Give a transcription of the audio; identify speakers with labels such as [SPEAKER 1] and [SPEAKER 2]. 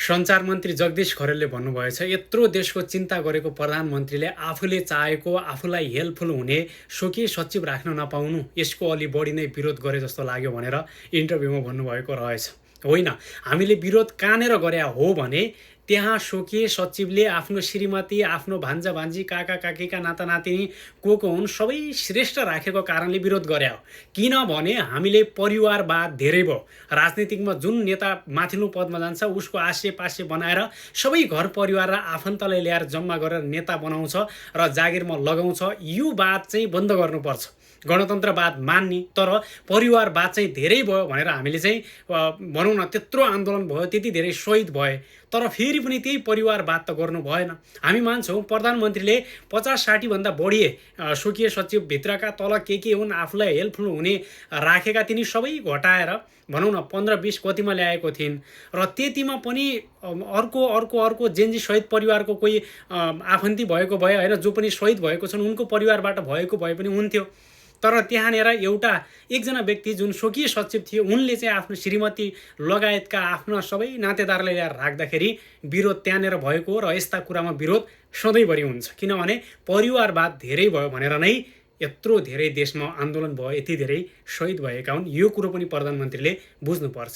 [SPEAKER 1] सञ्चार मन्त्री जगदीश खरेलले भन्नुभएछ, यत्रो देशको चिन्ता गरेको प्रधानमन्त्रीले आफूले चाहेको आफूलाई हेल्पफुल हुने स्वकीय सचिव राख्न नपाउनु यसको अलि बढी नै विरोध गरे जस्तो लाग्यो भनेर इन्टरभ्यूमा भन्नुभएको रहेछ। होइन, हामीले विरोध कहाँनेर गरे हो भने त्यहाँ स्वकीय सचिवले आफ्नो श्रीमती, आफ्नो भान्जा भान्जी, काका काकीका नाता नातिनी को हुन् सबै श्रेष्ठ राखेको कारणले विरोध गरे हो। किनभने हामीले परिवारवाद धेरै भयो। राजनीतिकमा जुन नेता माथिल्लो पदमा जान्छ उसको आशय पाशे बनाएर सबै घर परिवार र आफन्तलाई ल्याएर जम्मा गरेर नेता बनाउँछ र जागिरमा लगाउँछ। यो बात चाहिँ बन्द गर्नुपर्छ। गणतन्त्रवाद मान्ने तर परिवारवाद चाहिँ धेरै भयो भनेर हामीले चाहिँ भनौँ न, त्यत्रो आन्दोलन भयो, त्यति धेरै शहीद भए, तर फेरि पनि त्यही परिवारवाद त गर्नु भएन। हामी मान्छौँ प्रधानमन्त्रीले 50-60 भन्दा बढी स्वकीय सचिव भित्रका तल के हुन् आफूलाई हेल्पफुल हुने राखेका तिनी सबै घटाएर भनौँ न 15-20 कतिमा ल्याएको थिइन् र त्यतिमा पनि अर्को जेन्जी शहीद परिवारको कोही आफन्ती भएको भए होइन, जो पनि शहीद भएको छन् उनको परिवारबाट भएको भए पनि हुन्थ्यो। तर त्यहाँनिर एकजना व्यक्ति जुन स्वकीय सचिव थियो उनले चाहिँ आफ्नो श्रीमती लगायतका आफ्ना सबै नातेदारलाई ल्याएर राख्दाखेरि विरोध त्यहाँनिर भएको हो र यस्ता कुरामा विरोध सधैँभरि हुन्छ। किनभने परिवारवाद धेरै भयो भनेर नै यत्रो धेरै देशमा आन्दोलन भयो, यति धेरै शहीद भएका हुन्। यो कुरो पनि प्रधानमन्त्रीले बुझ्नुपर्छ।